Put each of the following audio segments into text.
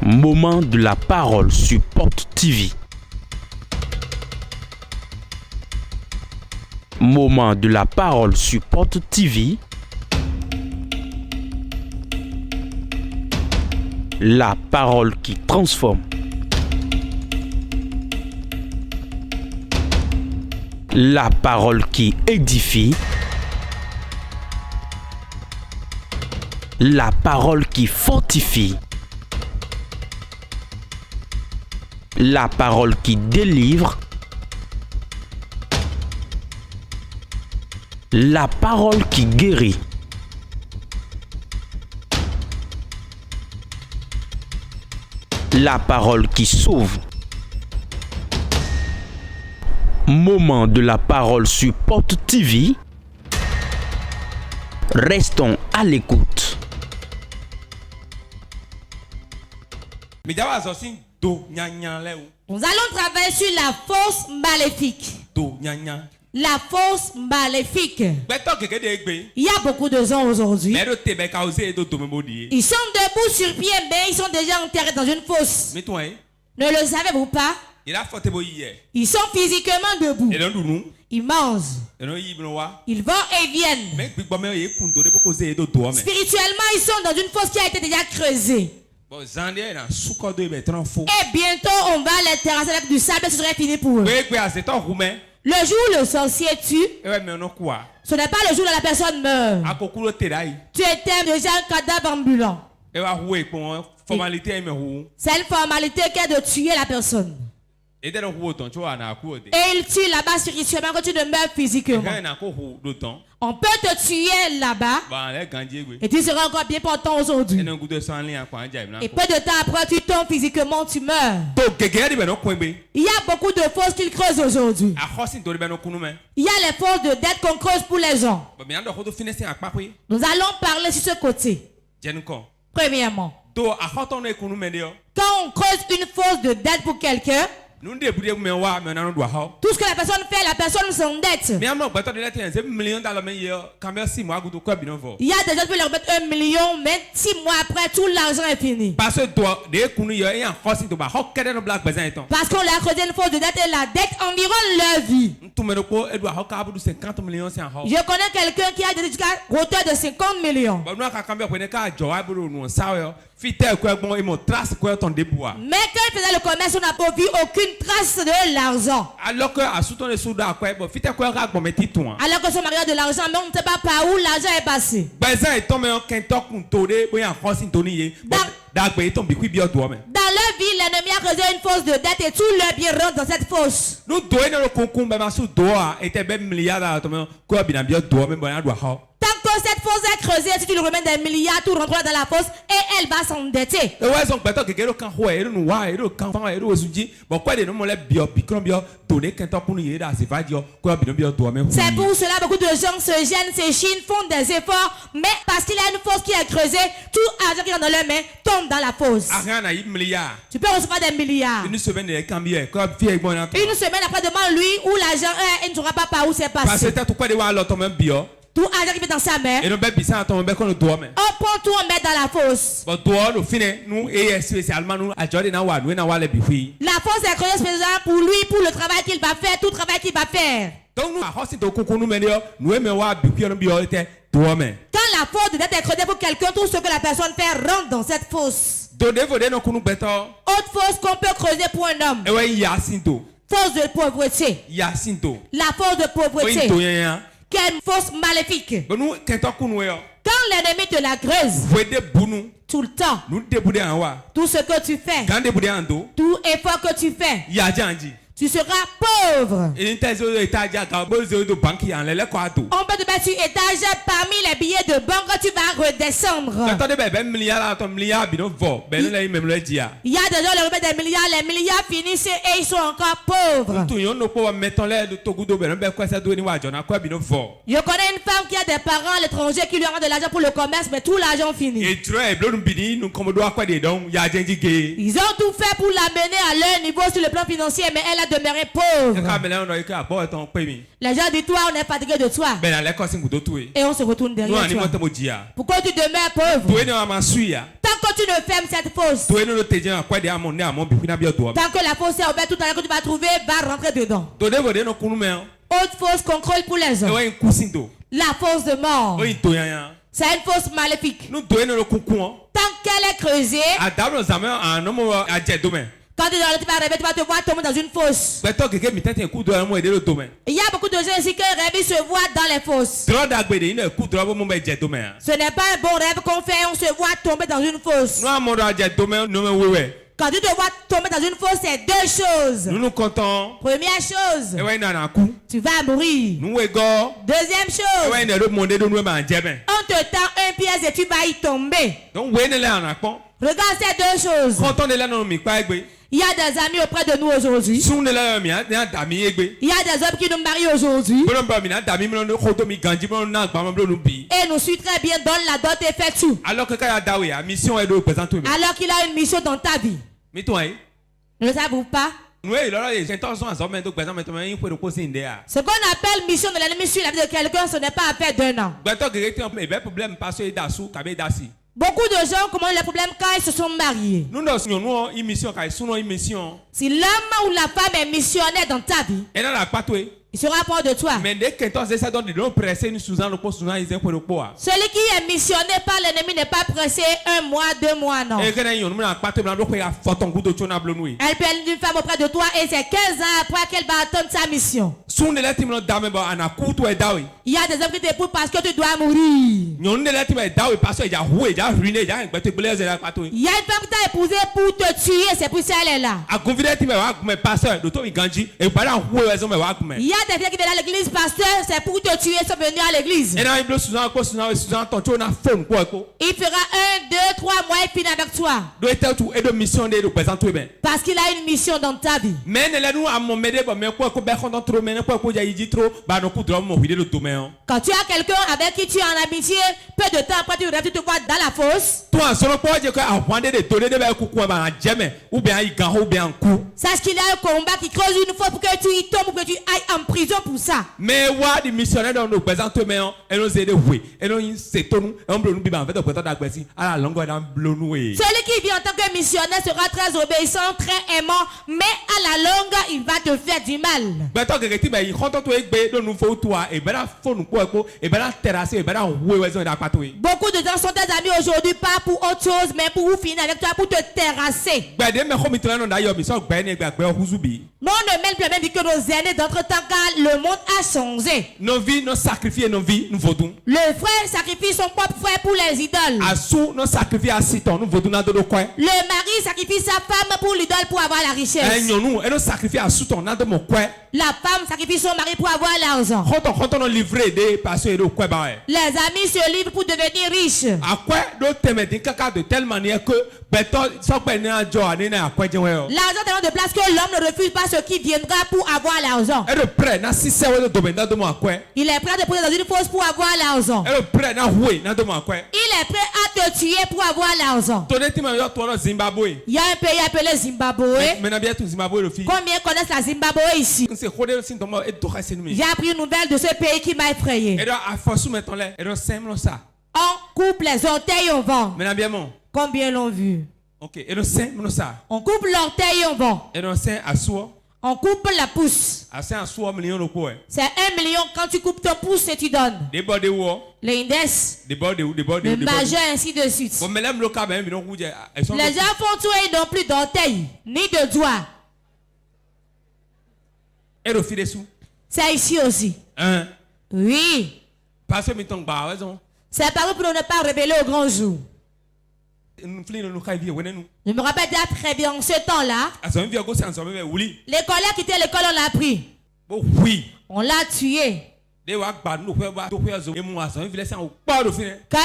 Moment de la parole sur Porte TV. Moment de la parole sur Porte TV. La parole qui transforme. La parole qui édifie. La parole qui fortifie. La parole qui délivre. La parole qui guérit. La parole qui sauve. Moment de la parole sur Porte TV. Restons à l'écoute. Nous allons travailler sur la force maléfique. La force maléfique. Il y a beaucoup de gens aujourd'hui. Ils sont debout sur pied, mais ils sont déjà enterrés dans une fosse. Ne le savez-vous pas? Ils sont physiquement debout. Ils mangent. Ils vont et viennent. Spirituellement, ils sont dans une fosse qui a été déjà creusée. Et bientôt, on va les terrasser avec du sable et ce serait fini pour eux. Le jour où le sorcier tue, ce n'est pas le jour où la personne meurt. Tu étais déjà un cadavre ambulant. C'est une formalité qui est de tuer la personne. Et il tue là-bas spirituellement quand tu ne meurs physiquement. On peut te tuer là-bas et tu seras encore bien portant aujourd'hui. Et peu de temps après, tu tombes physiquement, tu meurs. Il y a beaucoup de fosses qu'ils creusent aujourd'hui. Il y a les fosses de dette qu'on creuse pour les gens. Nous allons parler sur ce côté. Premièrement, quand on creuse une fosse de dette pour quelqu'un, tout ce que la personne fait, la personne s'endette. Il y a des gens qui leur remettre 1 million, mais 6 mois après, tout l'argent est fini. Parce qu'on leur a creusé une fosse de dette et la dette environne leur vie. Je connais quelqu'un qui a des jusqu'à hauteur de 50 millions. Mais quand il faisait le commerce, on n'a pas vu aucune trace de l'argent. Alors que son mari a de l'argent, mais on ne sait pas par où l'argent est passé. Dans leur vie, l'ennemi a creusé une fosse de dette et tout leur bien rentre dans cette fosse. Tant que cette fosse est creusée, si tu lui remets des milliards, tout rentrera dans la fosse et elle va s'endetter. C'est pour cela beaucoup de gens se gênent, s'échinent, font des efforts, mais parce qu'il y a une fosse qui est creusée, tout argent qui est dans leurs mains tombe dans la fosse. Tu peux recevoir des milliards. Une semaine après, demande lui où l'argent est, il ne saura pas par où c'est passé. Tout argent qui est dans sa main, on prend tout, on met dans la fosse. La fosse est creusée spécialement pour lui, pour le travail qu'il va faire, tout travail qu'il va faire. Quand la fosse de dette est creusée pour quelqu'un, tout ce que la personne fait rentre dans cette fosse. Autre fosse qu'on peut creuser pour un homme. Fosse de pauvreté. La fosse de pauvreté. Quelle fosse maléfique. Quand l'ennemi te la creuse, tout le temps, tout ce que tu fais, tout effort que tu fais, tu seras pauvre. On peut te mettre sur étage parmi les billets de banque, tu vas redescendre. Il y a des gens qui remettent des milliards, les milliards finissent et ils sont encore pauvres. Je connais une femme qui a des parents à l'étranger qui lui rendent de l'argent pour le commerce, mais tout l'argent finit. Ils ont tout fait pour l'amener à leur niveau sur le plan financier, mais elle a vas demeurer pauvre. Les gens disent toi, on est fatigué de toi. Et on se retourne derrière toi. Pourquoi tu demeures pauvre? Tant que tu ne fermes cette fosse, tant que la fosse est ouverte, tout à l'heure que tu vas trouver va rentrer dedans. Autre fosse qu'on creuse pour les hommes. La fosse de mort. C'est une fosse maléfique. Tant qu'elle est creusée, quand tu vas rêver, tu vas te voir tomber dans une fosse. Il y a beaucoup de gens ici qui rêvent, ils se voient dans les fosses. Ce n'est pas un bon rêve qu'on fait, on se voit tomber dans une fosse. Quand tu te vois tomber dans une fosse, c'est deux choses. Première chose, tu vas mourir. Deuxième chose, on te tend un piège et tu vas y tomber. Regarde ces deux choses. Il y a des amis auprès de nous aujourd'hui. Il y a des hommes qui nous marient aujourd'hui. Et nous suit très bien, donne la dot et fait tout. Alors qu'il a une mission dans ta vie. Ne le savez-vous pas? Ce qu'on appelle mission de l'ennemi sur la vie de quelqu'un, ce n'est pas affaire d'un an. Beaucoup de gens ont les problèmes quand ils se sont mariés. Si l'homme ou la femme est missionnaire dans ta vie, il sera proche de toi. Celui qui est missionné par l'ennemi n'est pas pressé 1 mois, 2 mois, non. Elle peut aller d'une femme auprès de toi et c'est 15 ans après qu'elle va attendre sa mission. Il y a des hommes qui t'épousent parce que tu dois mourir. Il y a une femme qui t'a épousé pour te tuer, c'est pour ça qu'elle est là. Il y a des gens qui viennent à l'église, pasteur, c'est pour te tuer, ils sont venus à l'église. Il fera 1, 2, 3 mois et finit avec toi. Parce qu'il a une mission dans ta vie. Quand tu as quelqu'un avec qui tu es en amitié, peu de temps après tu rêves, tu te vois dans la fosse. Sache qu'il y a un combat qui creuse une fois pour que tu y tombes, pour que tu ailles en prison pour ça. Mais les missionnaires dans nos présents, celui qui vient en tant que missionnaire sera très obéissant, très aimant, mais à la longue, il va te faire du mal. Beaucoup de gens sont des amis aujourd'hui, pas pour autre chose, mais pour vous finir avec toi, pour te terrasser. Non, on ne mêle plus la même vie que nos aînés d'entre-temps, car le monde a changé. Nos vies, nos sacrifices, nos vies, nous vaudons. Le frère sacrifie son propre frère pour les idoles. Le mari sacrifie sa femme pour l'idole pour avoir la richesse. La femme sacrifie son mari pour avoir l'argent. Les amis se livrent pour devenir riches. De telle manière que l'argent tellement de place que l'homme ne refuse pas ce qui viendra pour avoir l'argent. Il est prêt à te poser dans une fosse pour avoir l'argent. Il est prêt à te tuer pour avoir l'argent. Il y a un pays appelé Zimbabwe. Combien connaissent la Zimbabwe ici? J'ai appris une nouvelle de ce pays qui m'a effrayé. On coupe les orteils au vent. Combien l'ont vu? On coupe l'orteil au vent. On coupe la pousse. C'est 1 million quand tu coupes ton pouce et tu donnes. L'index, le majeur, ainsi de suite. Les gens font tout et ils n'ont plus d'orteils, ni de doigts. C'est ici aussi. Oui. C'est paru pour ne pas révéler au grand jour. Je me rappelle très bien en ce temps-là. L'école a quitté l'école, on l'a pris. On l'a tué. Quand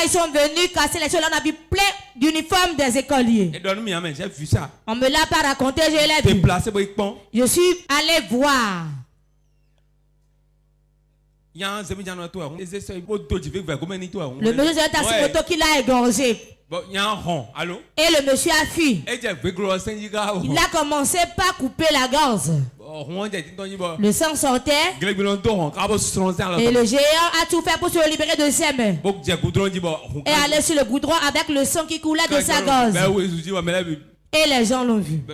ils sont venus casser les choses, on a vu plein d'uniformes des écoliers. On me l'a pas raconté, je l'ai vu. Je suis allé voir. Le monsieur s'est assis sur moto qui l'a égorgé. Et le monsieur a fui. Il a commencé par couper la gorge. Le sang sortait. Et le géant a tout fait pour se libérer de ses mains. Et aller sur le goudron avec le sang qui coulait de sa gorge. Et les gens l'ont vu.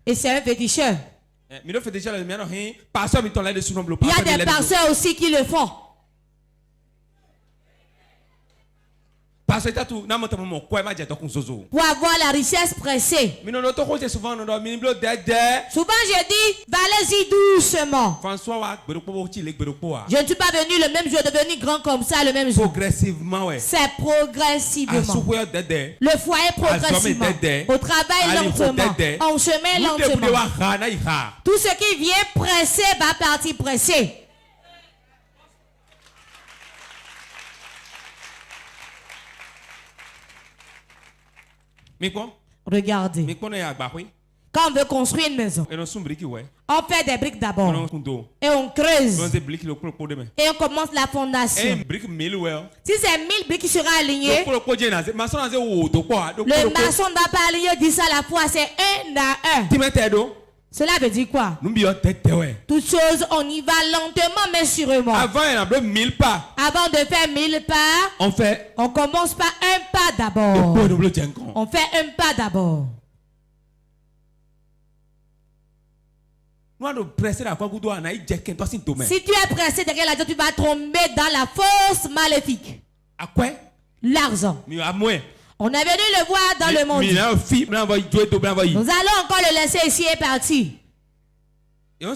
Et c'est un féticheur. Il y a des pasteurs aussi qui le font. Pour avoir la richesse pressée. Souvent je dis, allez-y doucement. Je ne suis pas venu le même jour, devenu grand comme ça le même jour. Progressivement, ouais. C'est progressivement. Le foyer progressivement. Au travail lentement. En chemin lentement. Tout ce qui vient pressé va partir pressé. Regardez. Quand on veut construire une maison, on fait des briques d'abord. Et on creuse. Et on commence la fondation. Si c'est 1000 briques qui seront alignées, le maçon ne va pas aligner 10 à la fois, c'est un à un. Cela veut dire quoi? Toutes choses, on y va lentement mais sûrement. Avant de faire 1000 pas, on commence par un pas d'abord. On fait un pas d'abord. Si tu es pressé derrière l'argent, tu vas tomber dans la fosse maléfique. L'argent. On est venu le voir dans le monde. Nous allons encore le laisser ici et partir. Ils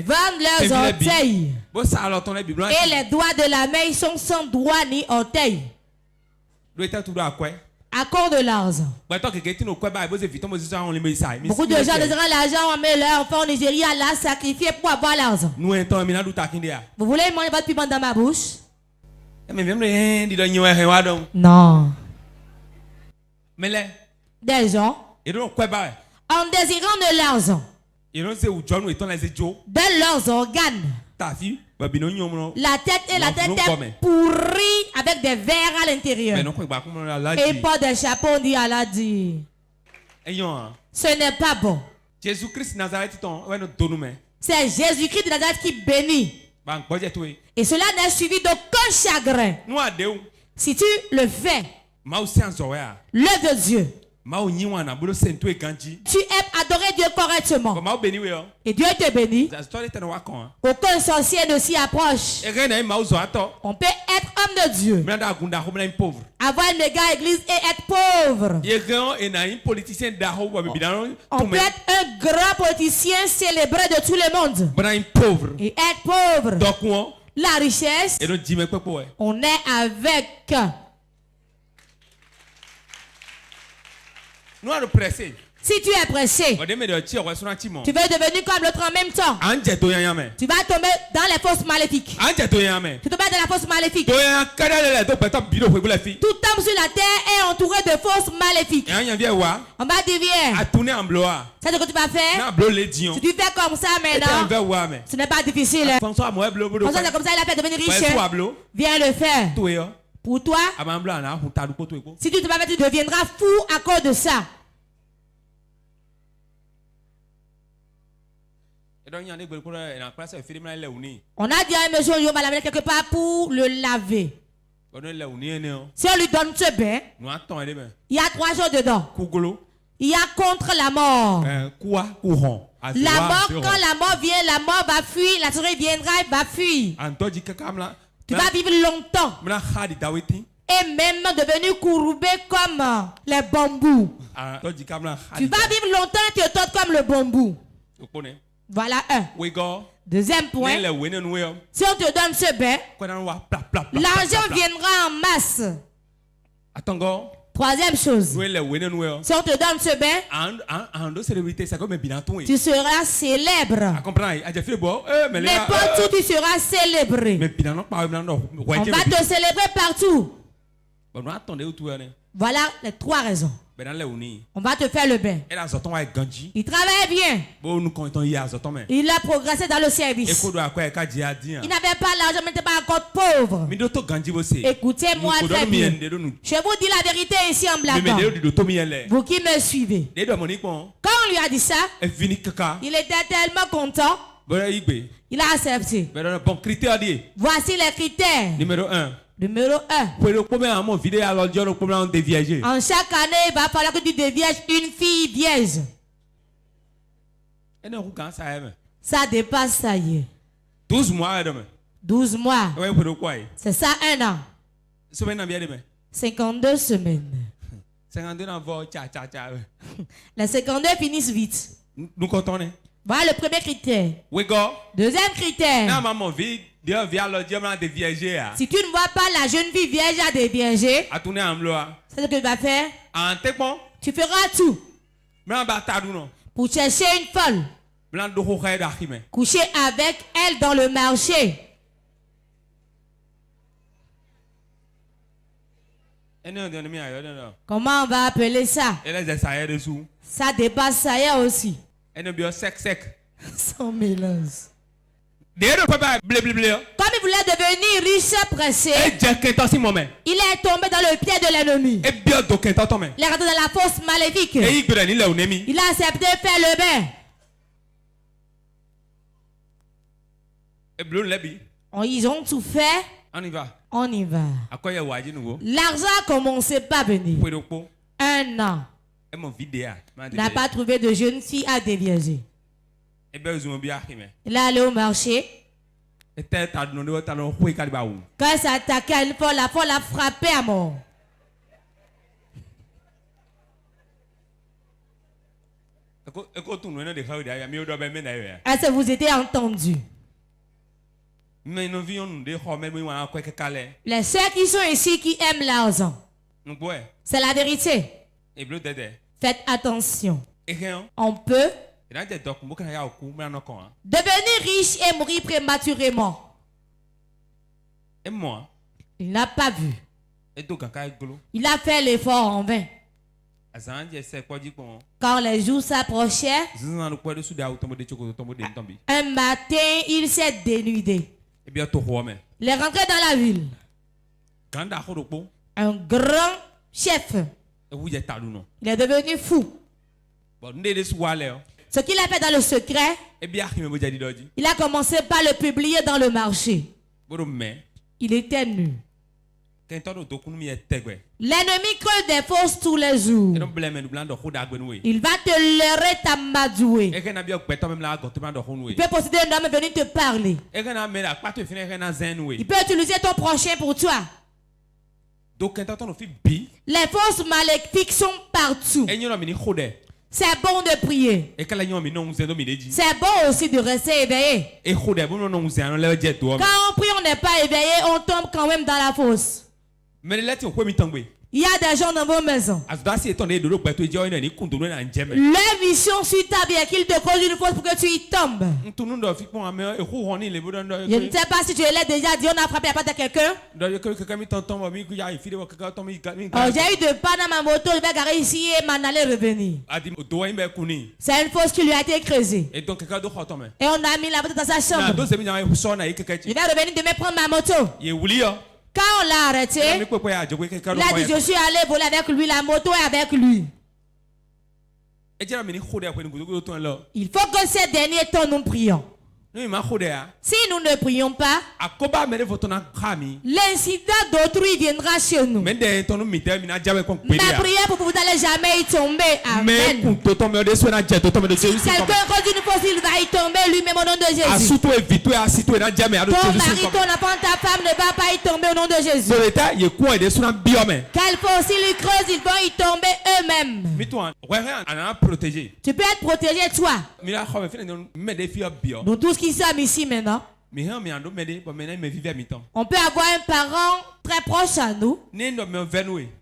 vendent leurs orteils. Et les doigts de la main sont sans doigts ni orteils. À cause de l'argent. Beaucoup de gens désirant l'argent, on met leur enfant au Nigeria à la sacrifier pour avoir l'argent. Vous voulez manger votre piment dans ma bouche? Non. Des gens, en désirant de l'argent, de leurs organes, la tête est pourrie avec des vers à l'intérieur. Et pas de chapeau, on dit Allah dit. Ce n'est pas bon. C'est Jésus-Christ de Nazareth qui bénit. Et cela n'est suivi d'aucun chagrin. Si tu le fais, l'œuvre de Dieu, tu aimes adorer Dieu correctement. Et Dieu te bénit. Aucun sorcier ne s'y approche. On peut être homme de Dieu, avoir une méga église et être pauvre. On peut être un grand politicien célébré de tout le monde et être pauvre. La richesse, on est avec. Si tu es pressé, tu veux devenir comme l'autre en même temps. Tu vas tomber dans les forces maléfiques. Tu tombes dans la force maléfique. Tout homme sur la terre est entouré de forces maléfiques. On va dire viens. C'est ce que tu vas faire. Si tu fais comme ça maintenant, ce n'est pas difficile. François, c'est comme ça il a fait devenir riche. Viens le faire. Pour toi, si tu te vas faire, tu deviendras fou à cause de ça. On a dit à un monsieur, on va l'amener quelque part pour le laver. Si on lui donne ce bain, il y a 3 choses dedans. Il y a contre la mort. La mort, quand la mort vient, la mort va fuir, la souris viendra, elle va fuir. Tu vas vivre longtemps. Et même devenu courbé comme les bambous. Tu vas vivre longtemps et te tords comme le bambou. Voilà un. Deuxième point. Si on te donne ce bain, l'argent viendra en masse. Troisième chose. Si on te donne ce bain, tu seras célèbre. N'importe où tu seras célébré. On va te célébrer partout. Voilà les 3 raisons. On va te faire le bain. Il travaille bien. Il a progressé dans le service. Il n'avait pas l'argent, mais il n'était pas encore pauvre. Écoutez-moi très bien. Je vous dis la vérité ici en blaguant. Vous qui me suivez. Quand on lui a dit ça, il était tellement content. Il a accepté. Voici les critères. Numéro 1. En chaque année, il va falloir que tu dévierges une fille vierge. Ça dépasse, ça y est. 12 mois. 12 mois. C'est ça, 1 an. 52 semaines. Les 52 finissent vite. Voilà le premier critère. Deuxième critère. Si tu ne vois pas la jeune fille vierge à dévierger, c'est ce que tu vas faire. Tu feras tout pour chercher une folle. Coucher avec elle dans le marché. Comment on va appeler ça? Ça dépasse ça y est aussi. Sans mélange. Comme il voulait devenir riche pressé, il est tombé dans le pied de l'ennemi. Il est rentré dans la fosse maléfique. Il a accepté de faire le bain. Ils ont tout fait. On y va. L'argent a commencé par venir. 1 an. Il n'a pas trouvé de jeune fille à dévierger. Il est allé au marché. Quand il s'est attaqué à une folle, la folle a frappé à mort. Est-ce que vous étiez entendu? Les sœurs qui sont ici qui aiment l'argent. C'est la vérité. Faites attention. On peut devenir riche et mourir prématurément. Il n'a pas vu. Il a fait l'effort en vain. Quand les jours s'approchaient, un matin, il s'est dénudé. Il est rentré dans la ville. Un grand chef. Il est devenu fou. Ce qu'il a fait dans le secret, il a commencé par le publier dans le marché. Il était nu. L'ennemi creuse des fosses tous les jours. Il va te leurrer, t'amadouer. Il peut posséder un homme et venir te parler. Il peut utiliser ton prochain pour toi. Les forces maléfiques sont partout. C'est bon de prier. C'est bon aussi de rester éveillé. Quand on prie, on n'est pas éveillé, on tombe quand même dans la fosse. Il y a des gens dans vos maisons. Leur mission sur ta vie est qu'ils te causent une fosse pour que tu y tombes. Je ne sais pas si tu l'as déjà dit, on a frappé la patte à quelqu'un. J'ai eu de pas dans ma moto, je vais garer ici et m'en aller revenir. C'est une fosse qui lui a été creusée. Et on a mis la moto dans sa chambre. Je vais revenir demain prendre ma moto. Quand on l'a arrêté, il a dit je suis allé voler avec lui, la moto est avec lui. Il faut que ces derniers temps nous prions. Si nous ne prions pas, l'incident d'autrui viendra chez nous. Ma prière pour vous n'allez jamais y tomber. Amen. Si quelqu'un cause une fois, il va y tomber lui-même au nom de Jésus. Ton mari, ton enfant, ta femme ne va pas y tomber au nom de Jésus. Quelle force ils creusent, ils vont y tomber eux-mêmes. Tu peux être protégé toi. Nous tous qui sommes ici maintenant, on peut avoir un parent très proche à nous.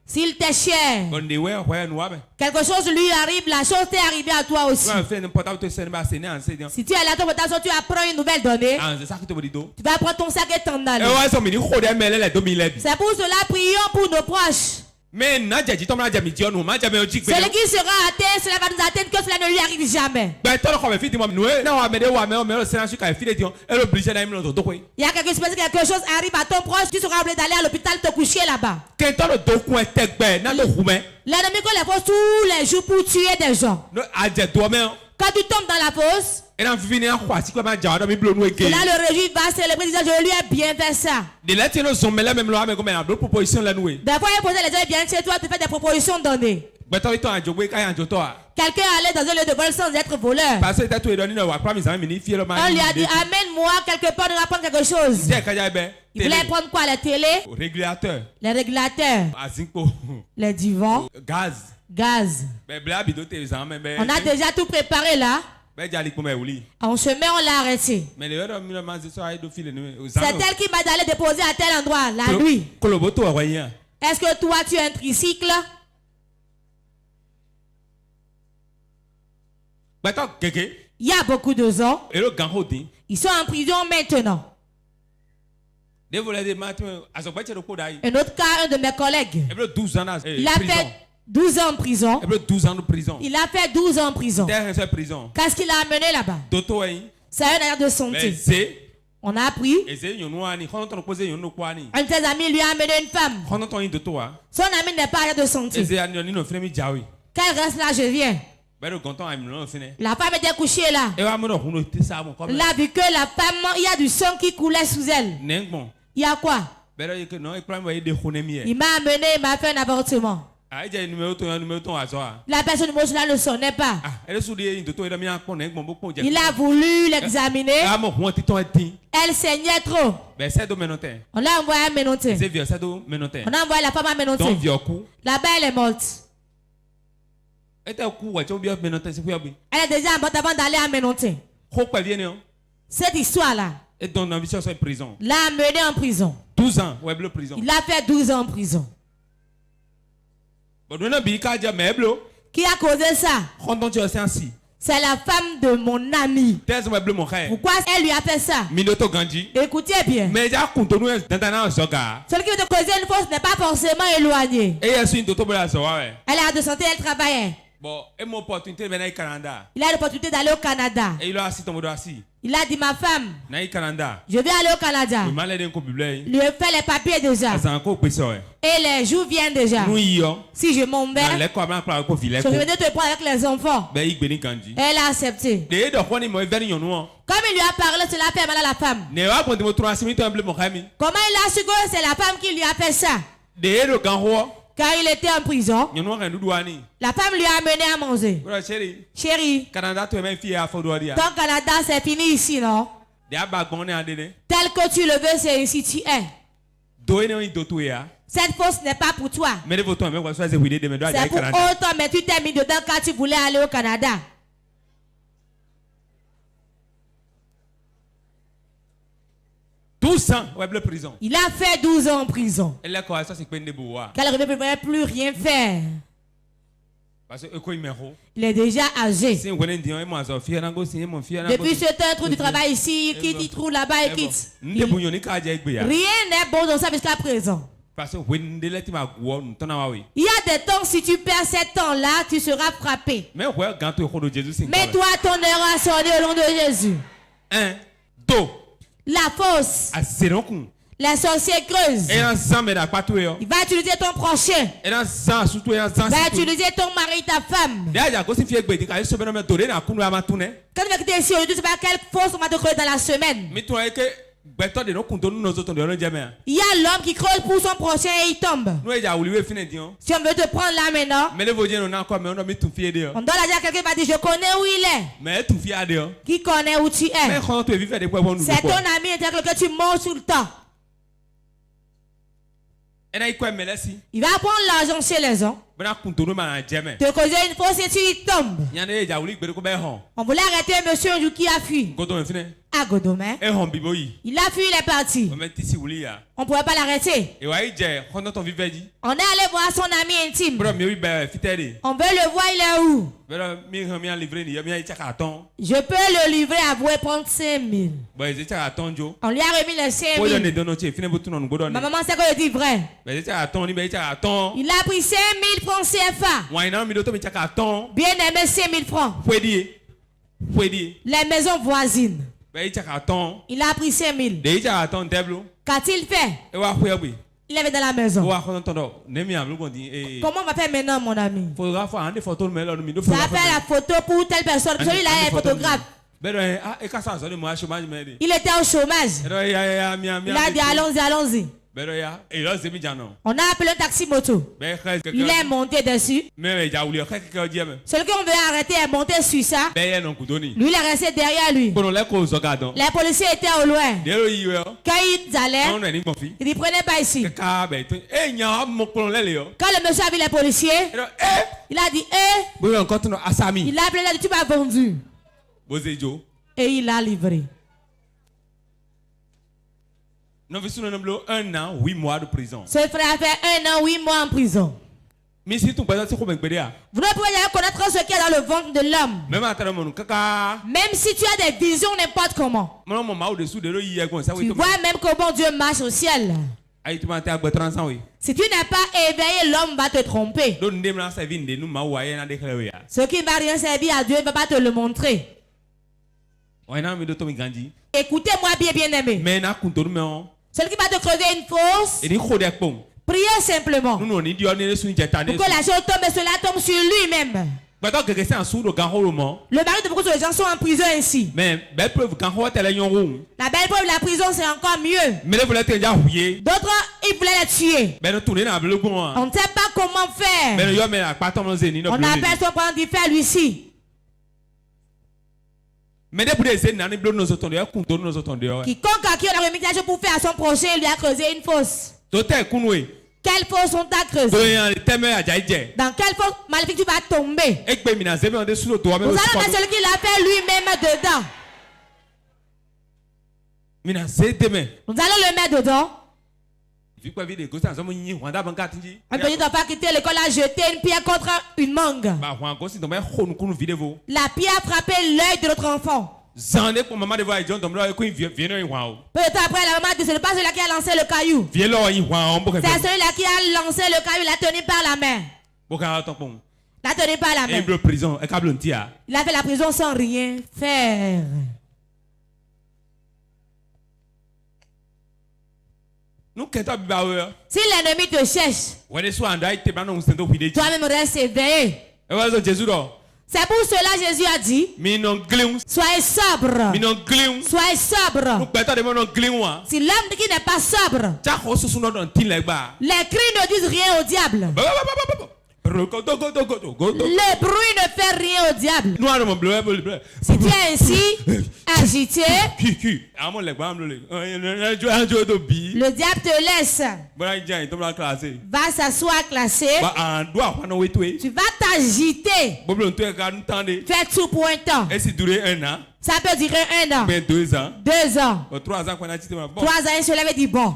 S'il t'est cher, quelque chose lui arrive, la chose t'est arrivée à toi aussi. Si tu es là, ton portable, tu apprends une nouvelle donnée, tu vas prendre ton sac et t'en aller. C'est pour cela, prions pour nos proches. Celui qui sera atteint, cela va nous atteindre que cela ne lui arrive jamais. Il y a quelque chose arrive à ton proche, tu seras obligé d'aller à l'hôpital te coucher là-bas. L'ennemi qu'on les pose tous les jours pour tuer des gens. Quand tu tombes dans la fosse, là le régime va célébrer disant je lui ai bien fait ça. Des fois il pose les gens bien chez toi, tu fais des propositions données. Quelqu'un allait dans un lieu de vol sans être voleur. On lui a dit amène-moi quelque part, de apprendre quelque chose. Il voulait prendre quoi? La télé, les régulateurs, les divans, gaz. On a déjà tout préparé là. On se met, on l'a arrêté. C'est elle qui m'a d'aller déposer à tel endroit la nuit. Est-ce que toi tu as un tricycle? Il y a beaucoup de gens. Ils sont en prison maintenant. Un autre cas, un de mes collègues. Il a fait 12 ans en prison. Il a fait 12 ans en prison. Qu'est-ce qu'il a amené là-bas? C'est un air de santé. On a appris. Un de ses amis lui a amené une femme. Son ami n'est pas air de santé. Qu'elle reste là, je viens. La femme était couchée là. Il a vu que la femme, il y a du sang qui coulait sous elle. Il y a quoi? Il m'a amené, il m'a fait un avortement. La personne numéro là ne sonnait pas. Il a voulu l'examiner. Elle saignait trop. On l'a envoyé à Ménonté. On a envoyé la femme à Ménonté. Là-bas, elle est morte. Elle est déjà morte avant d'aller à Ménonté. Cette histoire-là l'a amené en prison. 12 ans. Il a fait 12 ans en prison. Qui a causé ça? C'est la femme de mon ami. Pourquoi elle lui a fait ça? Écoutez bien. Celui qui veut te causer une fausse n'est pas forcément éloigné. Elle a de santé, elle travaille. Il a l'opportunité d'aller au Canada. Il a dit ma femme, je vais aller au Canada. Lui fait les papiers déjà. Et les jours viennent déjà. Si je m'en vais, je venais te prendre avec les enfants. Elle a accepté. Comme il lui a parlé, cela a fait mal à la femme. Comment il a su que c'est la femme qui lui a fait ça? Car il était en prison, la femme lui a amené à manger. Chérie, ton Canada c'est fini ici, non? Tel que tu le veux, c'est ici tu es. Cette fosse n'est pas pour toi. C'est pour autant, mais tu t'es mis dedans quand tu voulais aller au Canada. Il a fait 12 ans en prison. Qu'elle ne pouvait plus rien faire. Il est déjà âgé. Depuis ce temps, il trouve du travail ici, il quitte, il trouve là-bas, il quitte. Rien n'est bon dans ça jusqu'à présent. Il y a des temps, si tu perds ces temps-là, tu seras frappé. Mais toi, ton heure a sonné au nom de Jésus. La fosse. La sorcière creuse. Il va utiliser ton prochain. Il va utiliser ton mari, ta femme. Quand tu vas quitter ici, tu ne sais pas quelle fosse on va te creuser dans la semaine. Il y a l'homme qui creuse pour son prochain et il tombe. Si on veut te prendre là maintenant, on doit la dire à quelqu'un qui va dire je connais où il est. Qui connaît où tu es? C'est ton ami intérieur que tu montes tout le temps. Il va prendre l'argent chez les gens. Te causer une fausse et tu y tombes. On voulait arrêter un monsieur qui a fui. à Godomé. Il a fui, il est parti. On ne pouvait pas l'arrêter. On est allé voir son ami intime. On veut le voir, il est où? Je peux le livrer à vous et prendre 5 000. On lui a remis les 5 000. Ma maman sait que je dis vrai. Il a pris 5 000 francs CFA. Bien aimé 5 000 francs. Les maisons voisines. Il a pris 5 000. Qu'a-t-il fait? Il avait dans la maison. Comment on va faire maintenant, mon ami? Ça va faire la photo pour telle personne. Celui-là est photographe. Il était au chômage. Il a dit allons-y. On a appelé un taxi moto. Il est monté dessus. Celui qu'on veut arrêter est monté sur ça. Lui, il est resté derrière lui. Les policiers étaient au loin. Quand ils allaient, ils ne prenaient pas ici. Quand le monsieur a vu les policiers, il a dit il a appelé, il a dit tu m'as vendu. Et il a livré. Un an, 8 mois de prison. Ce frère a fait 1 an, 8 mois en prison. Vous ne pouvez pas connaître ce qu'il y a dans le ventre de l'homme. Même si tu as des visions n'importe comment. Tu vois même comment Dieu marche au ciel. Si tu n'es pas éveillé, l'homme va te tromper. Ce qui ne va rien servir à Dieu ne va pas te le montrer. Écoutez-moi bien aimé. Celui qui va te creuser une fosse, priez simplement pour que la chose tombe et cela tombe sur lui-même. Le mari de beaucoup de gens sont en prison ainsi. La belle preuve, la prison c'est encore mieux. D'autres, ils voulaient la tuer. On ne sait pas comment faire. On appelle son point de faire lui-ci. Quiconque à qui on a remis quelque chose pour faire à son prochain, il lui a creusé une fosse. Quelle fosse on t'a creusé? Dans quelle fosse maléfique tu vas tomber? Nous allons mettre celui qui l'a fait lui-même dedans. Nous allons le mettre dedans. Un petit enfant a quitté l'école a jeté une pierre contre une mangue. La pierre a frappé l'œil de notre enfant. Peu de temps après, la maman a dit ce n'est pas celui-là qui a lancé le caillou. C'est celui-là qui a lancé le caillou, il l'a tenu par la main. L'a tenu par la main. Il a fait la prison sans rien faire. Si l'ennemi te cherche, toi-même reste éveillé. C'est pour cela Jésus a dit soyez sobre. Soyez sobre. Si l'homme qui n'est pas sobre, les cris ne disent rien au diable. Le bruit ne fait rien au diable. Si tu es ainsi, agité, le diable te laisse. Va s'asseoir classé. Tu vas t'agiter. Fais tout pour un temps. Ça peut durer 1 an. 2 ans. 2 ans. 3 ans. 3 ans, il se lève et dit bon.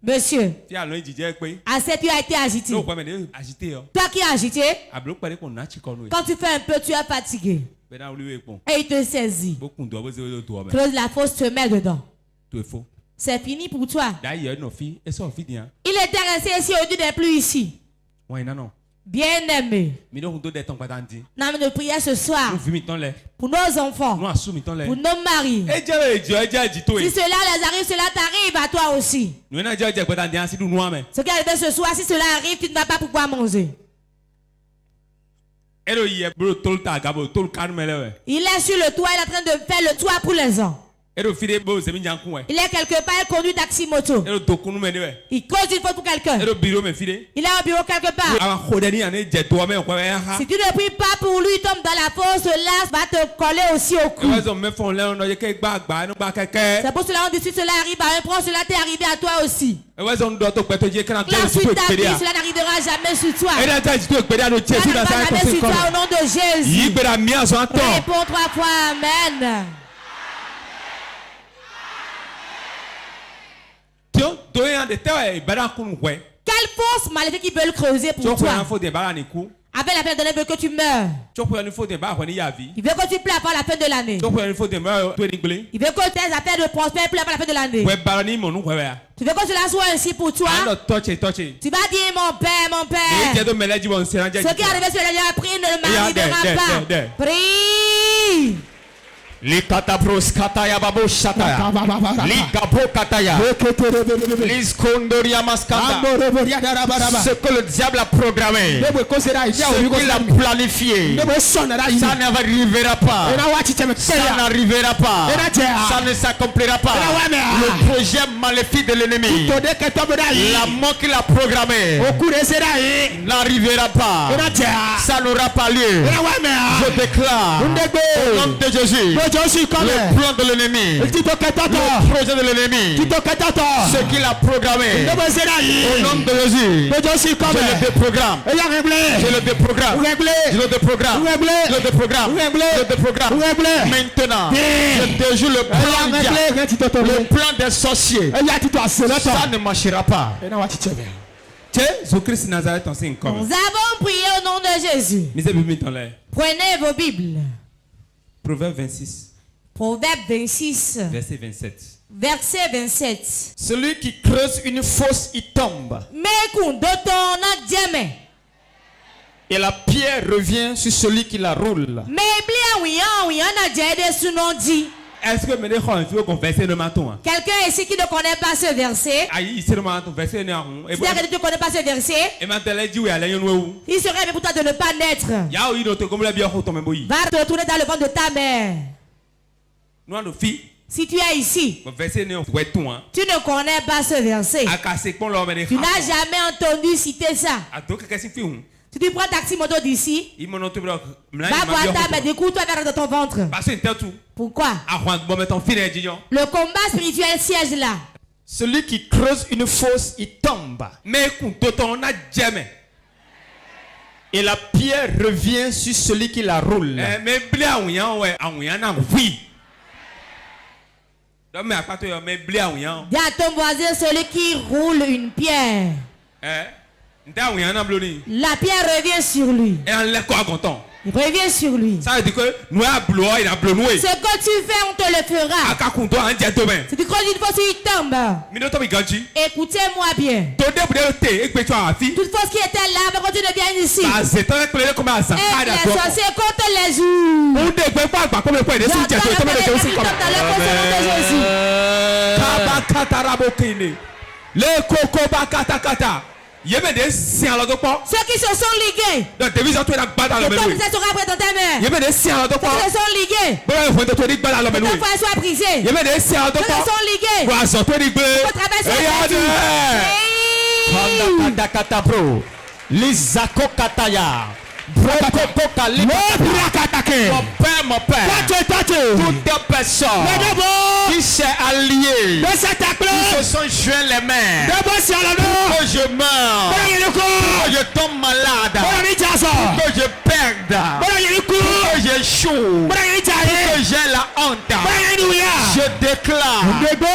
Monsieur, assez tu as été agité. Toi qui es agité, quand tu fais un peu, tu es fatigué. Et il te saisit. Creuse la fosse, te met dedans. C'est fini pour toi. Il était resté ici, aujourd'hui n'est plus ici. Bien aimé. Nous avons de prière ce soir pour nos enfants, pour nos maris. Si cela les arrive, cela t'arrive à toi aussi. Ce qui est arrivé ce soir, si cela arrive, tu ne vas pas pouvoir manger. Il est sur le toit, il est en train de faire le toit pour les gens. Il est quelque part, il conduit taxi moto. Il cause une faute pour quelqu'un. Il est au bureau quelque part. Si tu ne pries pas pour lui, il tombe dans la fosse, là va te coller aussi au cou. C'est pour cela qu'on dit si cela arrive à un proche, cela t'est arrivé à toi aussi. La suite ta vie, cela n'arrivera jamais sur toi. Cela n'arrivera jamais sur toi au nom de Jésus. Réponds 3 fois Amen. Quelle force maléfique qui veut le creuser pour toi? Avec la peine de l'année, veut que tu meurs. Il veut que tu pleures avant la fin de l'année. Il veut que tes affaires de prospèrent pleurent avant la fin de l'année. Tu veux que cela soit ainsi pour toi? Tu vas dire mon père. Ce qui est arrivé sur la dernière prie ne m'arrivera pas. Prie. Li katabros kataya babo shataya. Li gabo kataya. Li skondoria maskata. Ce que le diable a programmé, ce qu'il a planifié, ça n'arrivera pas. Ça n'arrivera pas. Ça ne s'accomplira pas. Le projet maléfique de l'ennemi, la mort qu'il a programmé, n'arrivera pas. Ça n'aura pas lieu. Je déclare au nom de Jésus, le plan de l'ennemi, le projet de l'ennemi, ce qu'il a programmé, au nom de Jésus, je le déprogramme, je le déprogramme, je le déprogramme, je le déprogramme, je le déprogramme. Maintenant, je déjoue le plan des sorciers. Ça ne marchera pas. Nous avons prié au nom de Jésus. Prenez vos Bibles. Proverbe 26. Proverbe 26. Verset 27. Verset 27. Celui qui creuse une fosse, il tombe. Et la pierre revient sur celui qui la roule. Est-ce que quelqu'un ici qui ne connaît pas ce verset? C'est-à-dire que tu ne connais pas ce verset? Il serait bien pour toi de ne pas naître. Va te retourner dans le ventre de ta mère. Si tu es ici, tu ne connais pas ce verset. Tu n'as jamais entendu citer ça. Si tu prends taxi moto d'ici, va voir ta mère, découvre-toi vers ton ventre. Pourquoi? Le combat spirituel siège là. Celui qui creuse une fosse, il tombe. Et la pierre revient sur celui qui la roule. Dis à ton voisin, celui qui roule une pierre. La pierre revient sur lui. Il revient sur lui. Ça veut dire que ce que tu fais, on te le fera. Si tu creuses une fosse, il tombe. Écoutez-moi bien. Toute force qui était là, quand tu deviens ici. Et les sorciers contre les jours. Ceux qui se sont ligués. Le commissaire sera prêt dans ta main. Ceux qui se sont ligués. Ton frère soit brisé. Ceux qui se sont ligués. Votre travail soit perdu. Lizako kataya. Mon père, toute personne qui s'est alliée, qui se sont joints les mains, pour que je meure, pour que je tombe malade, pour que je perde, pour que j'échoue, pour que j'ai la honte, je déclare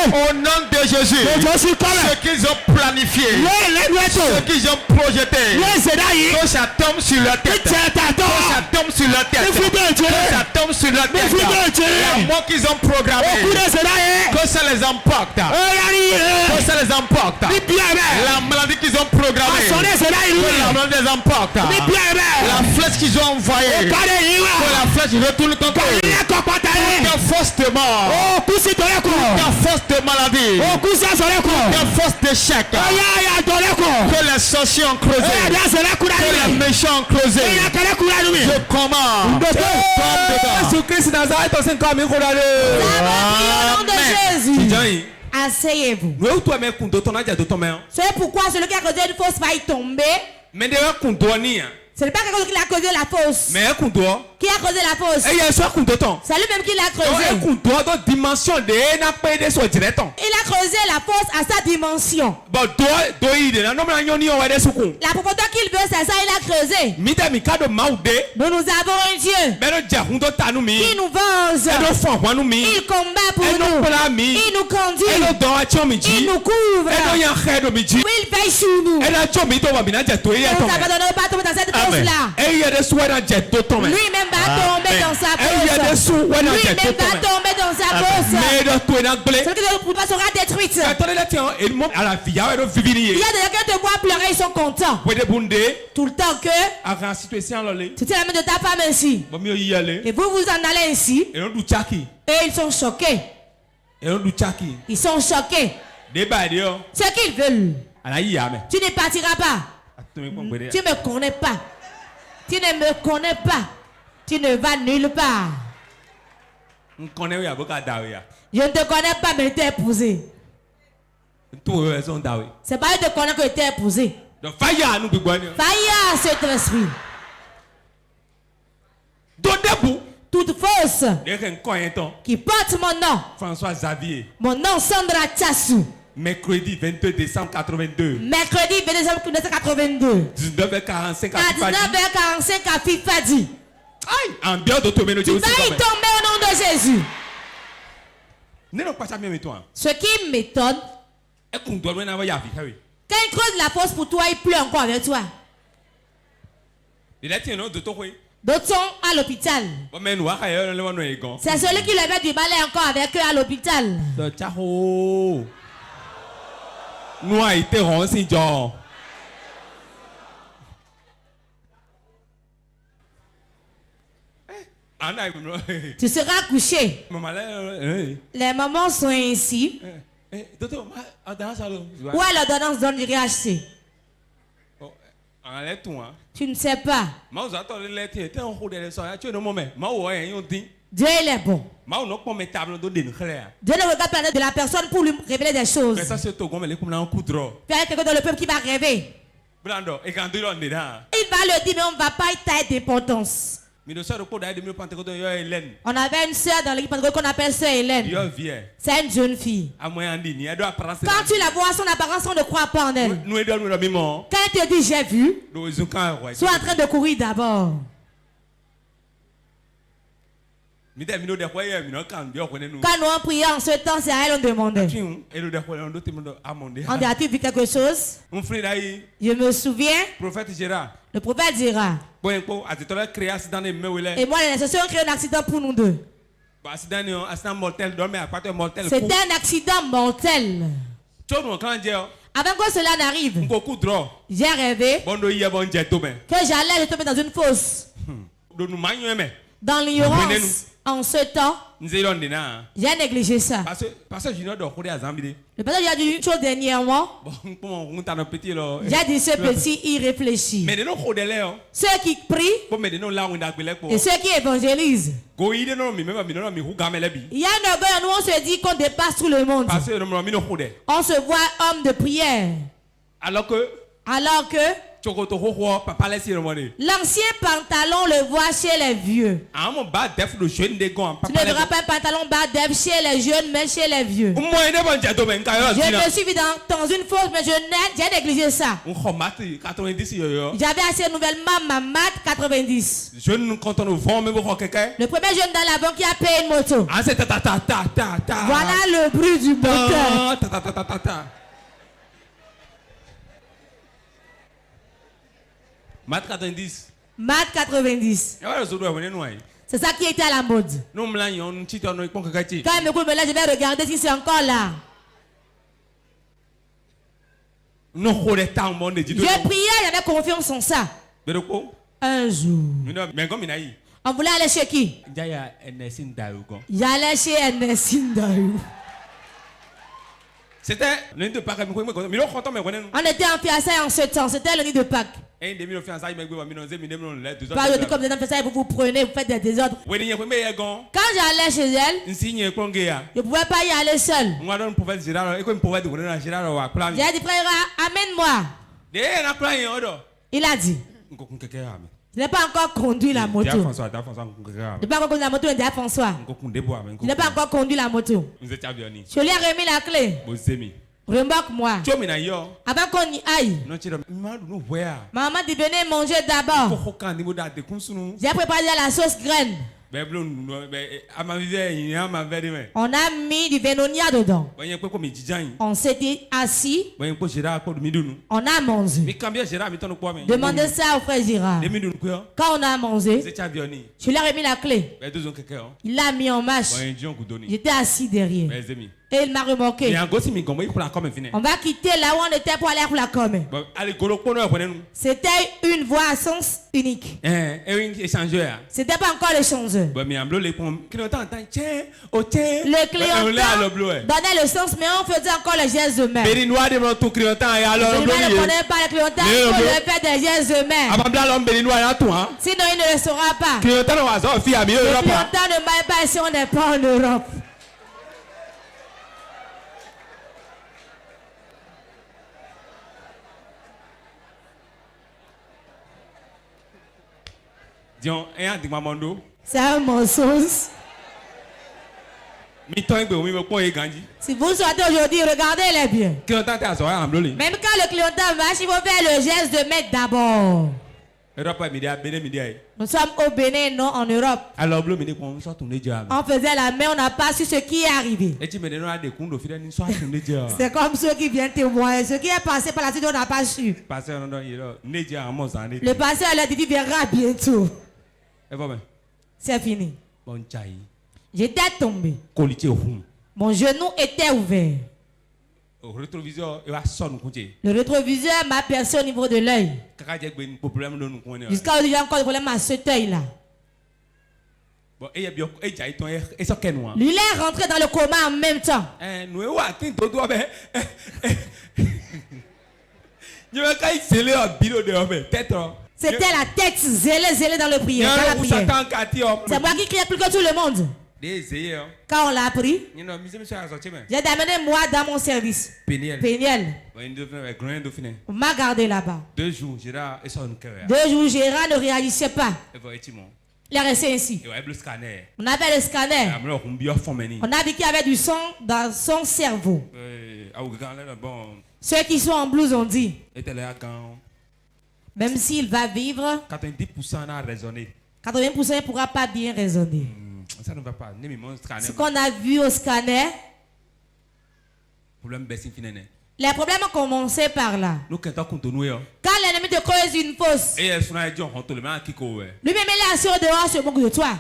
au nom de Jésus ce qu'ils ont planifié, ce qu'ils ont projeté, que ça tombe sur la tête. Que ça tombe sur la tête. Que ça tombe sur la tête. La mort qu'ils ont programmée. Que ça les emporte. Que ça les emporte. La maladie qu'ils ont programmée. Que la maladie les emporte. La flèche qu'ils ont envoyée. Que la flèche retourne contre eux. Que force de mort. Que force de maladie. Que force d'échec. Que les sorciers ont creusé. Que les méchants ont creusé. Je commande. Jésus-Christ Nazareth, au nom de Jésus. Asseyez-vous. C'est pourquoi celui qui a creusé une fosse va y tomber. Ce n'est pas quelqu'un qui a causé la fosse. Mais un coup qui a causé la fosse. Et il y a un soir coup de temps. C'est lui-même qui l'a creusé. Un coup de dimension de n'a pas aidé sur direct. Il a creusé la fosse à sa dimension. Bon, la profondeur qu'il veut, c'est ça, il a creusé. Nous avons un Dieu qui nous venge. Il combat pour nous. Il nous conduit. Il nous couvre. Il veille sur nous. Nous n'abandonnons pas tomber dans cette fosse-là. Lui-même va tomber dans sa fosse. Lui-même va tomber dans sa fosse. Celui qui ne nous pas sera détruite. Il y a des gens qui te voient pleurer, ils sont contents. Tout le temps que tu es la main de ta femme ainsi. Et vous vous en allez ainsi. Et ils sont choqués. Ils sont choqués. Ce qu'ils veulent. Tu ne partiras pas. Tu ne me connais pas. Tu ne me connais pas. Tu ne vas nulle part. Je ne te connais pas, mais tu es épousé. C'est pas je te connais que tu es épousé. Fire cet esprit. Toute fausse qui porte mon nom. François Xavier. Mon nom Sandra Tchassou. Mercredi 22 décembre 82. Mercredi 22 décembre 1982. 19h45 à 19h45 à Fifadi. Aïe, en dehors de tomber, tu vas y tomber au nom de Jésus. Ce qui m'étonne, quand il creuse la fosse pour toi, il pleut encore avec toi. D'autres sont à l'hôpital. C'est celui qui leur met du balai encore avec eux à l'hôpital. Nous a été renseigné. Tu seras couché. Les mamans sont ici. Où est l'ordonnance donne du RHC? Tu ne sais pas. Dieu il est bon. Dieu ne regarde pas de la personne pour lui révéler des choses. Il y a quelqu'un dans le peuple qui va rêver. Il va le dire, mais on ne va pas y tailler d'importance. On avait une soeur dans l'équipe qu'on appelle soeur Hélène. C'est une jeune fille. Quand tu la vois, son apparence, on ne croit pas en elle. Quand elle te dit j'ai vu, sois en train de courir d'abord. Quand nous on priait en ce temps, c'est à elle on demandait. On a-t-il vu quelque chose? Je me souviens. Le prophète dira. Et moi, les associations ont créé un accident pour nous deux. C'était un accident mortel. Avant que cela n'arrive, j'ai rêvé que j'allais tomber dans une fosse. Dans l'ignorance. En ce temps, j'ai négligé ça. Le pasteur a dit une chose dernièrement. J'ai dit ce petit y réfléchit. Ceux qui prient et ceux qui évangélisent. Il y a un orgueil en nous, on se dit qu'on dépasse tout le monde. On se voit homme de prière. Alors que l'ancien pantalon le voit chez les vieux. Tu ne verras pas un pantalon bas dev chez les jeunes, mais chez les vieux. Je me suis vu dans une fosse, mais j'ai négligé ça. J'avais assez nouvellement ma mat 90. Le premier jeune dans la banque qui a payé une moto. Voilà le bruit du moteur. Mat 90. Mat 90. C'est ça qui était à la mode. Quand il me coupe là, je vais regarder si c'est encore là. J'ai prié, j'avais confiance en ça. Un jour. On voulait aller chez qui? J'allais chez Ernestine Daou. C'était le nid de Pâques. On était en fiançailles en ce temps. C'était le nid de Pâques. Pas de comme des fiançailles, vous prenez, vous faites des désordres. Quand j'allais chez elle, je ne pouvais pas y aller seul. J'ai dit frère, amène-moi. Il a dit. n'ai pas encore conduit la moto. Je n'ai pas encore conduit la moto, François. Je n'ai pas encore conduit la moto. Je lui ai remis la clé. Rembarque-moi. Avant qu'on y aille. Maman dit venez manger d'abord. J'ai préparé la sauce graine. On a mis du vénonia dedans. On s'était assis. On a mangé. Demandez ça au frère Gérard. Quand on a mangé, je lui ai remis la clé. Il l'a mis en marche. J'étais assis derrière. Et il m'a remarqué. On va quitter là où on était pour aller pour la com. C'était une voie à sens unique. C'était pas encore l'échangeur. Le clientèle donnait le sens, mais on faisait encore les gestes de main. Je ne connais pas le clientèle pour le faire des gestes de main. Sinon, il ne le saura pas. Le clientèle ne m'aille pas si on n'est pas en Europe. C'est un mensonge. Si vous sortez aujourd'hui, regardez-les bien. Même quand le clientèle marche, il faut faire le geste de mettre d'abord. Nous sommes au Bénin, non en Europe. On faisait la main, on n'a pas su ce qui est arrivé. C'est comme ceux qui viennent témoigner. Ce qui est passé par la suite, on n'a pas su. Le pasteur a dit qu'il verra bientôt. C'est fini. J'étais tombé. Mon genou était ouvert. Le rétroviseur m'a percé au niveau de l'œil. Jusqu'à aujourd'hui, j'ai encore des problèmes à cet œil-là. Lui, il est rentré dans le coma en même temps. C'était la tête zélée dans le prière. C'est moi qui criais plus que tout le monde. Quand on l'a appris, j'ai amené moi dans mon service. Péniel. On m'a gardé là-bas. 2 jours, Gérard ne réagissait pas. Il est resté ainsi. On avait le scanner. On a dit qu'il y avait du sang dans son cerveau. Ceux qui sont en blouse ont dit, même s'il va vivre, 80% il ne pourra pas bien raisonner. Ça ne va pas. Ce qu'on a vu au scanner, les problèmes ont commencé par là. Quand l'ennemi te creuse une fosse, lui-même il est assis au dehors, se moque de toi.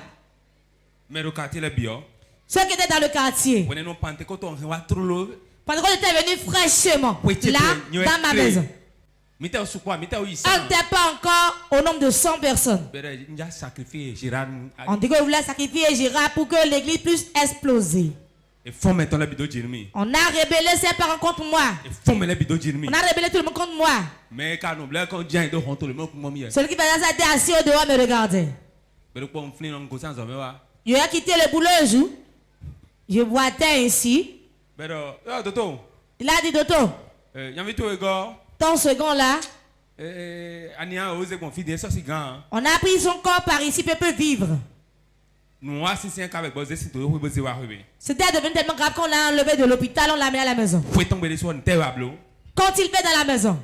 Ceux qui étaient dans le quartier, pendant qu'on était venu fraîchement, là, dans ma maison, on n'était pas encore au nombre de 100 personnes. On dit qu'on voulait sacrifier Gérard pour que l'église puisse exploser. On a rébellé ses parents contre moi. On a rébellé tout le monde contre moi. Celui qui faisait ça était assis au dehors me regardait. Je ai quitté le boulot un jour. Je boitais ainsi. Il a dit Doto, ton second là, on a pris son corps par ici, peut vivre. C'était devenu tellement grave qu'on l'a enlevé de l'hôpital, on l'a amené à la maison. Quand il fait dans la maison,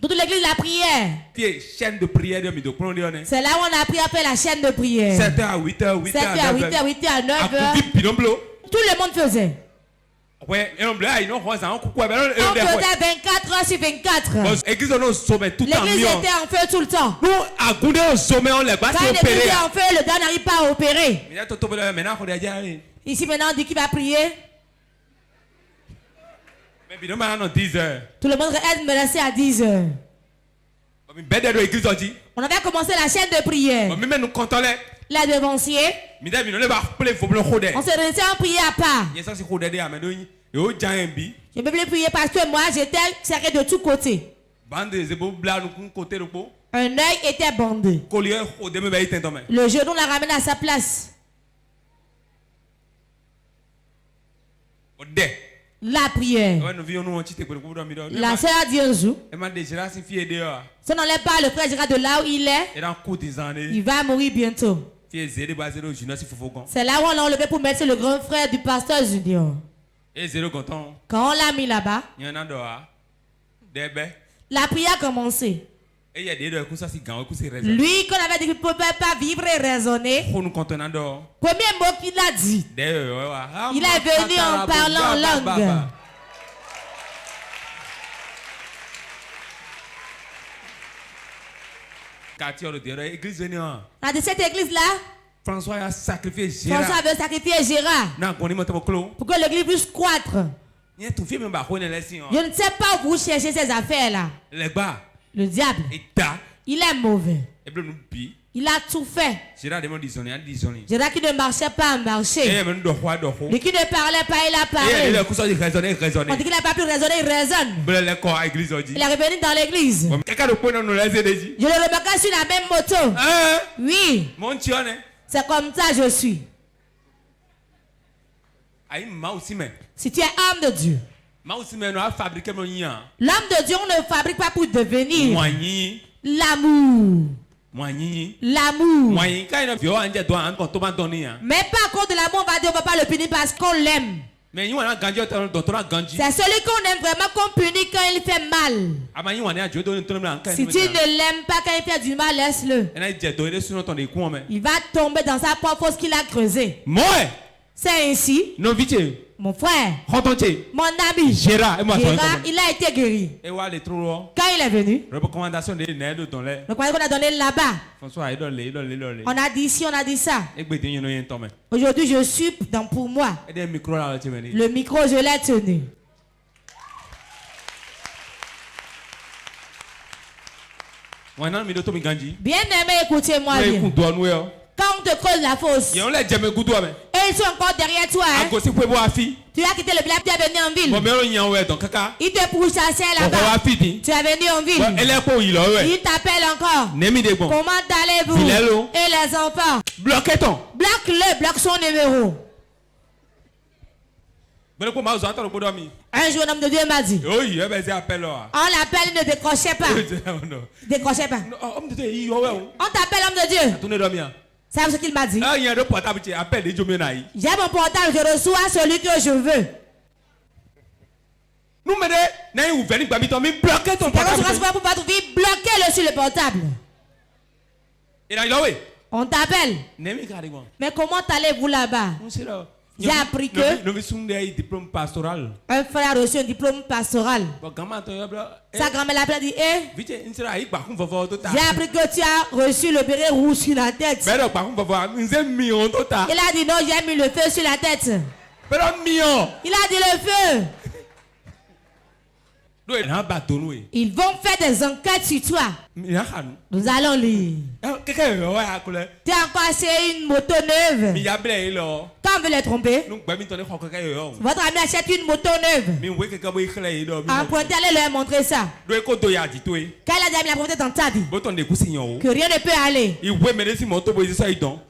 toute l'église la prière. C'est là où on a appris à faire la chaîne de prière. 7h à 8h, 8h à 9h, 8h à 9h. Tout le monde faisait. On faisait 24 heures sur 24. L'église était en feu tout le temps. Quand l'église est en feu, le gars n'arrive pas à opérer. Ici maintenant on dit qu'il va prier. Tout le monde me laissait à 10 heures. On avait commencé la chaîne de prière. Les devanciers, on se laissait en prier à part. Je ne peux plus prier parce que moi j'étais serré de tous côtés. Un œil était bandé. Le genou l'a ramené à sa place. La prière. La sœur a dit un jour, si on n'enlève pas le frère Gérard de là où il est, il va mourir bientôt. C'est là où on l'a enlevé pour mettre le grand frère du pasteur Junior. Quand on l'a mis là-bas, la prière a commencé. Lui, qu'on avait dit qu'il ne pouvait pas vivre et raisonner, premier mot qu'il a dit, il est venu en parlant en langue. Dans cette église-là, François veut sacrifier Gérard pour que l'église puisse croître. Je ne sais pas où vous cherchez ces affaires-là. Le diable, il est mauvais. Il a tout fait. Gérard qui ne marchait pas a marché. Lui qui ne parlait pas, il a parlé. On dit qu'il n'a pas pu raisonner, il raisonne. Il est revenu dans l'église. Je le remarquais sur la même moto. Oui. C'est comme ça que je suis. Si tu es âme de Dieu, l'âme de Dieu, on ne fabrique pas pour devenir. L'amour. L'amour. Mais pas à cause de l'amour, on va dire on ne va pas le punir parce qu'on l'aime. C'est celui qu'on aime vraiment qu'on punit quand il fait mal. Si tu ne l'aimes pas quand il fait du mal, laisse-le. Il va tomber dans sa propre fosse qu'il a creusée. C'est ainsi. Mon frère, mon ami, Gérard, il a été guéri. Quand il est venu, le recommandation qu'on a donné là-bas, on a dit ici, on a dit ça. Aujourd'hui, je suis pour moi. Le micro, je l'ai tenu. Bien aimé, écoutez-moi bien. Quand on te cause la fosse, et ils sont encore derrière toi, hein? Tu as quitté le village, tu es venu en ville. Il te pourchassait là-bas. Tu es venu en ville. Il t'appelle encore. Comment allez-vous? Et les enfants? Bloque-le, bloque son numéro. Un jour, un homme de Dieu m'a dit, on l'appelle, il ne décrochait pas. Décrochait pas. On t'appelle homme de Dieu. C'est ce qu'il m'a dit. J'ai mon portable, je reçois celui que je veux. Bloquez-le sur le portable. On t'appelle. Mais comment allez-vous là-bas? J'ai appris que un frère a reçu un diplôme pastoral. Sa grand-mère l'a dit, j'ai appris que tu as reçu le béret rouge sur la tête. Il a dit non, j'ai mis le feu sur la tête. Il a dit le feu. Ils vont faire des enquêtes sur toi. Nous allons lire. Tu as encore essayé une moto neuve. Quand on veut les tromper, votre ami achète une moto neuve. Empruntez-le, leur montrer ça. Quand il a dit il a profité dans ta vie, que rien ne peut aller.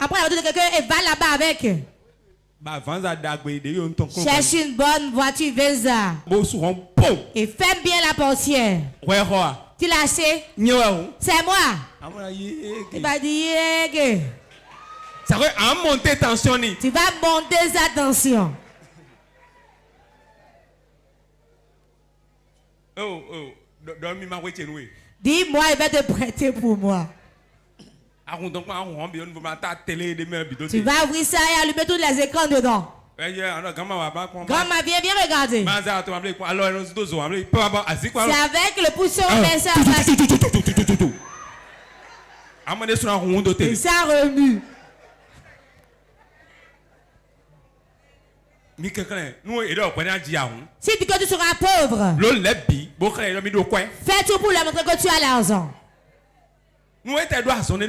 Après la moto de quelqu'un, et va là-bas avec. Cherche une bonne voiture Venza. Et ferme bien la portière. Tu l'as acheté? C'est moi. Il va dire ça va monter tension. Tu vas monter sa tension. Dis-moi, il va te prêter pour moi. Tu vas ouvrir ça et allumer tous les écrans dedans. Grand-m'a viens regarder. C'est avec le pousson mais ça et ça remue. Si tu dis que tu seras pauvre, fais tout pour leur montrer que tu as l'argent. Même si tu as rendu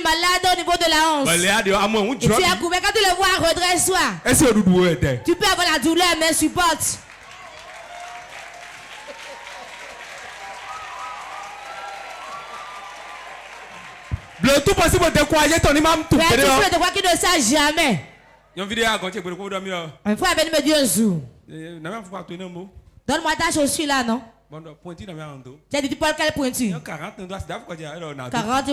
malade au niveau de la hanche, et tu as couvert, quand tu le vois, redresse-toi. Tu peux avoir la douleur, mais supporte. Le tout possible de croire ton imam tout. Mais tu peux te croire qu'il ne sait jamais. Un frère est venu me dire un jour. Donne-moi ta chaussure là, non? J'ai dit, tu portes quelle pointure? 40, tu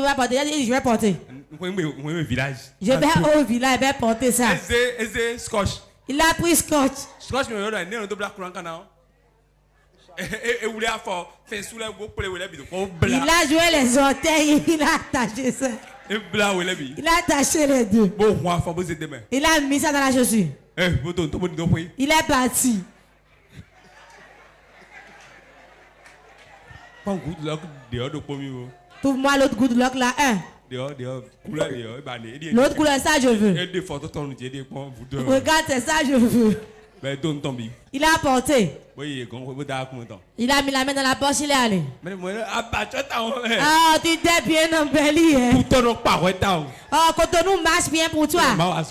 vas porter. Je vais porter. Je vais au village, je vais porter ça. Il a pris scotch. Il a joué les orteils, il a attaché ça. Il a attaché les deux. Il a mis ça dans la chaussure. Il est parti. Trouve-moi l'autre good luck là, un. L'autre couleur, ça je veux. Regarde, c'est ça je veux. Il a apporté. Il a mis la main dans la poche, il est allé. Ah, tu t'es bien embelli. Hein? Oh, Cotonou marche bien pour toi. Ah,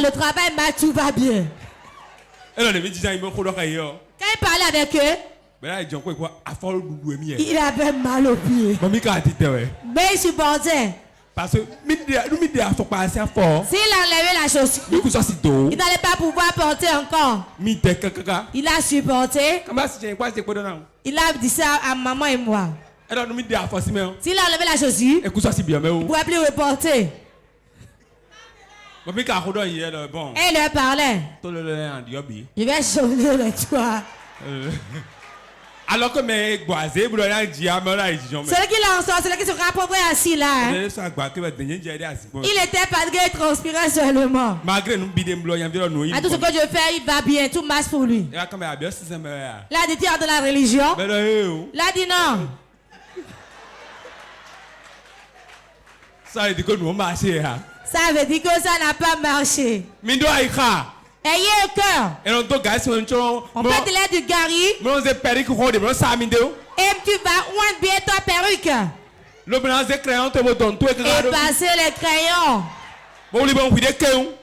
le travail marche, tout va bien. Quand il parlait avec eux, il avait mal au pied. Mais il supportait. Parce que s'il enlevait la chaussure, il n'allait pas pouvoir porter encore. Il a supporté. Il a dit ça à maman et moi. S'il a enlevé la chaussure, il ne pouvait plus reporter. Et il leur parlait. Je vais changer le toit. Alors que mes boisés, celui qui l'a en sort, celui qui se rapproche assis là. Hein? Il était fatigué, il transpirait seulement. À tout ce que je fais, il va bien, tout marche pour lui. Là, il dit, tu es de la religion. Là, il dit non. Ça veut dire que nous marchons. Ça veut dire que ça n'a pas marché. Ayez un cœur. On peut te l'air du gari. Et tu vas ouin bien ta perruque. Et passer les crayons.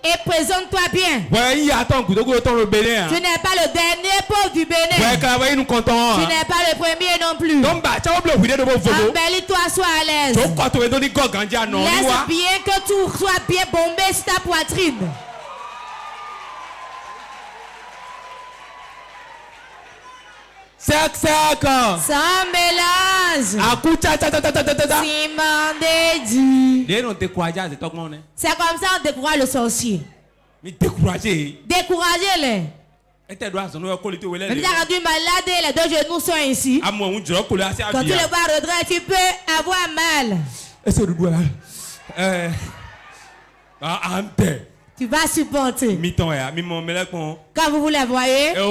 Et présente-toi bien. Tu n'es pas le dernier pauvre du Bénin. Tu n'es pas le premier non plus. Embellis-toi, sois à l'aise. Laisse bien que tout soit bien bombé sur ta poitrine. Sans mélange. C'est comme ça on décourage le sorcier. Découragez-les. Mais tu as rendu malade et les deux genoux sont ici. Quand tu le vois redresser, tu peux avoir mal. Tu vas supporter. Quand vous les voyez, tu as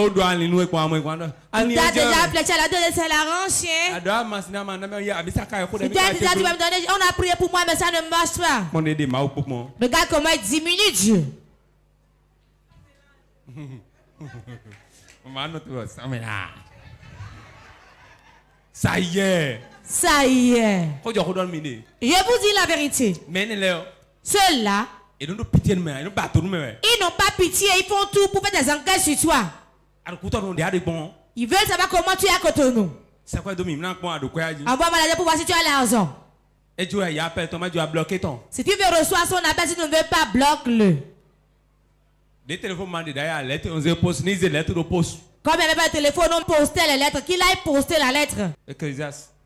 déjà fléchi à la deux, c'est la ranchée. Tu as déjà dit, on a prié pour moi, mais ça ne marche pas. Regarde comment il diminue Dieu. Ça y est. Ça y est. Je vous dis la vérité. Ceux-là, ils n'ont pas pitié, ils font tout pour faire des enquêtes sur toi. Ils veulent savoir comment tu es à Cotonou. Envoie-moi la pour voir si tu as l'argent. Si tu veux recevoir son appel, si tu ne veux pas, bloque-le. Comme il n'y avait pas de téléphone, on postait les lettres. Qu'il aille poster la lettre.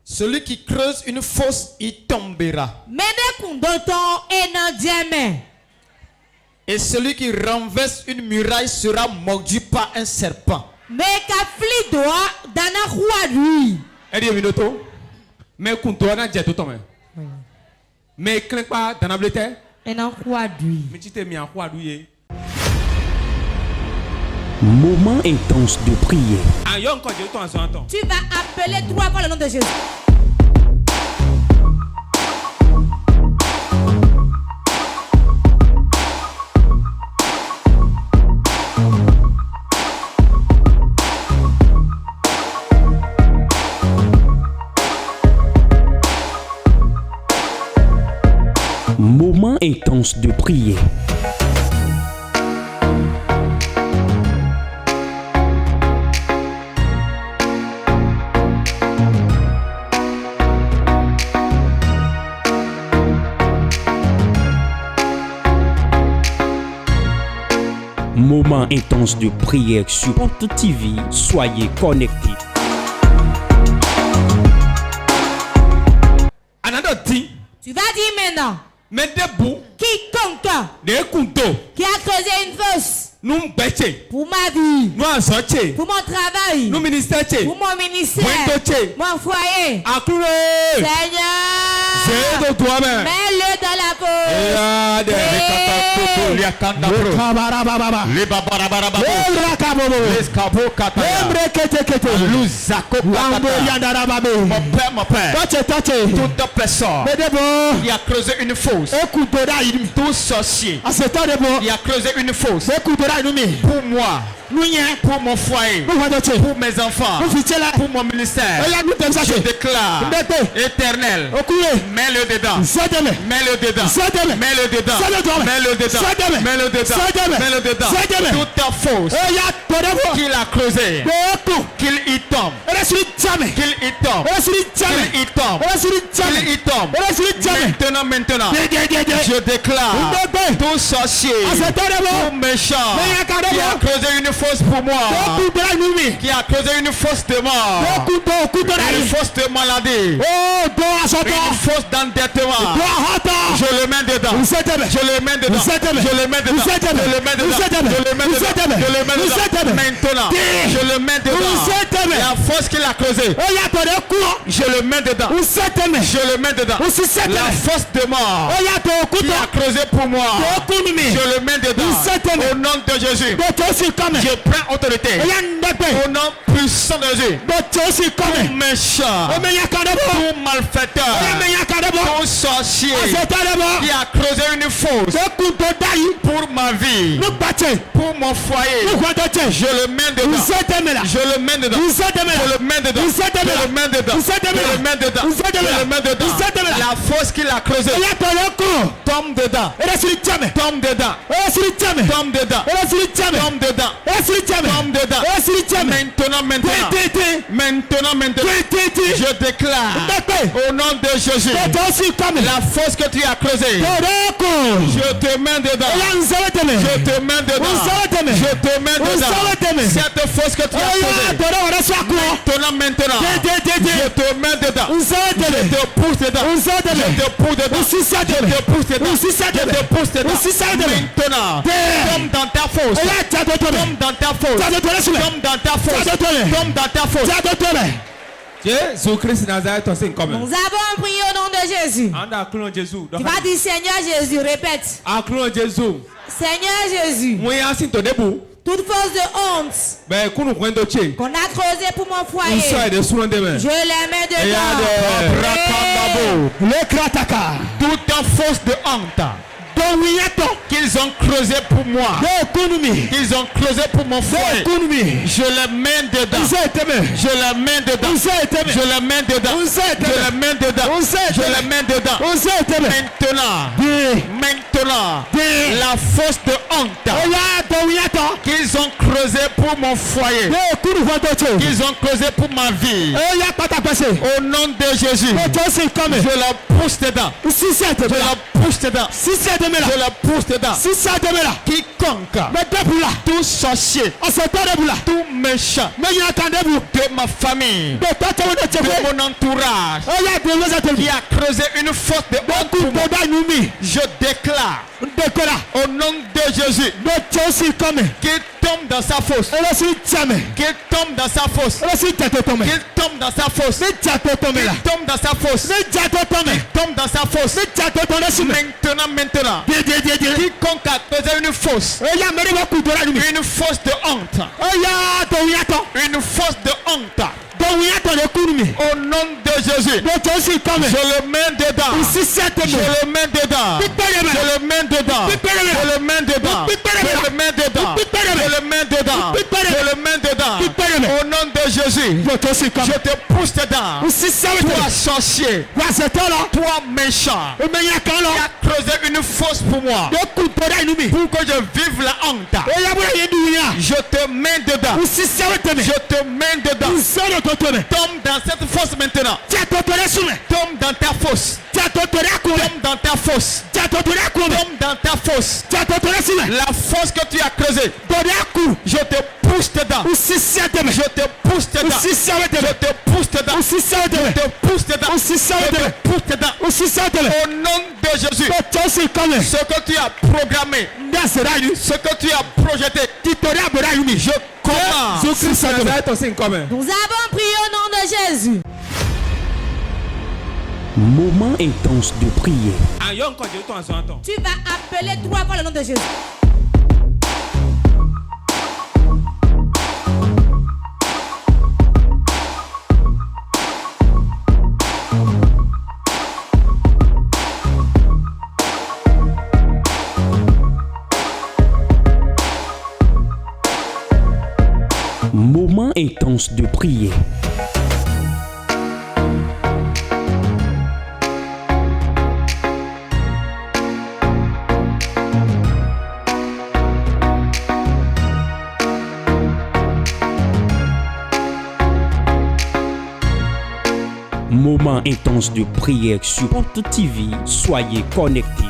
Celui qui creuse une fosse, il tombera. Et celui qui renverse une muraille sera mordu par un serpent. Mais moment intense de prière. Tu vas appeler 3 fois le nom de Jésus. Moment intense de prière. Moment intense de prière sur Ponto TV. Soyez connectés. Tu vas dire maintenant. Mais debout. Quiconque qui a creusé une fosse pour ma vie, pour mon travail, pour mon ministère, mon foyer, Seigneur, mets-le dans la fosse. Mon père, toute personne qui a creusé une fosse, tout sorcier qui a creusé une fosse pour moi, pour mon foyer, pour mes enfants, pour mon ministère, je déclare éternel, mets-le dedans, mets-le dedans, mets-le dedans, mets-le dedans, mets-le dedans, mets-le dedans, toute ta fosse qu'il a creusé, qu'il y tombe, qu'il y tombe, qu'il y tombe, qu'il y tombe. Maintenant, je déclare tout sorcier, tout méchant qui a creusé une fosse pour moi, qui a creusé une fosse de mort, une fosse de maladie, une fosse d'endettement, je le mets dedans, je le mets dedans, je le mets dedans, je le mets dedans, je le mets dedans, je le mets dedans. Maintenant, je le mets dedans. La fosse qu'il a creusée, je le mets dedans, je le mets dedans. La fosse de mort qui a creusé pour moi, je le mets dedans. Au nom de Jésus, je prends autorité. Au nom puissant de Jésus, tout méchant, tout malfaiteur, tout sorcier qui a creusé une fosse pour ma vie, pour mon foyer, je le mets dedans, je le mets dedans, je le mets dedans, je le mets dedans, je le mets dedans, je le mets dedans. La fosse qu'il a creusée, tombe dedans, tombe dedans, tombe dedans, tombe dedans, tombe dedans. Maintenant, je déclare au nom de Jésus, la fosse que tu as creusée, je te mets dedans, je te mets dedans, je te mets dedans. Cette fosse que tu as creusée, maintenant, je te mets dedans, je te pousse dedans, je te pousse dedans, je te pousse dedans, je te pousse dedans. Maintenant, tombe dans ta fosse, tombe dans ta fosse, tombe dans ta fosse, tombe dans ta fosse. Jésus-Christ Nazareth, nous avons prié au nom de Jésus. Tu vas dire Seigneur Jésus, répète. Seigneur Jésus, toute force de honte qu'on a creusé pour mon foyer, je les mets dedans. Toute force de honte qu'ils ont creusé pour moi, qu'ils ont creusé pour mon foyer, je les mets dedans, je les mets dedans, je les mets dedans, je les mets dedans, je les mets dedans. Maintenant, la fosse de honte qu'ils ont creusé pour mon foyer, qu'ils ont creusé pour ma vie, au nom de Jésus, je la pousse dedans, je la pousse dedans, je la pousse dedans. Quiconque, tout sorcier, tout méchant de ma famille, de mon entourage, qui a creusé une fosse de honte pour moi, je déclare au nom de Jésus qu'il tombe dans sa fosse, qu'il tombe dans sa fosse, qu'il tombe dans sa fosse, qu'il tombe dans sa fosse, qu'il tombe dans sa fosse. Maintenant, quiconque a creusé une fosse de honte, une fosse de honte, au nom de Jésus, je le mets dedans, je le mets dedans, je le mets dedans, je le mets dedans, je le mets dedans, je le mets dedans, je le mets dedans, au nom de Jésus, je te pousse dedans. Toi sorcier, toi méchant, qui a creusé une fosse pour moi, pour que je vive la honte, je te mets dedans, je te mets dedans. Tombe dans cette fosse maintenant. Tombe dans ta fosse. Tombe dans ta fosse. Tombe dans ta fosse. La force que tu as creusée, je te pousse dedans. Je te pousse dedans. Je te pousse dedans. Je te pousse dedans. Je te pousse dedans. Au nom de Jésus, ce que tu as programmé, ce que tu as projeté, je commence. Nous avons prié au nom de Jésus. Moment intense de prière. Tu vas appeler 3 fois le nom de Jésus. Moment intense de prière. Moment intense de prière sur Ponto TV. Soyez connectés.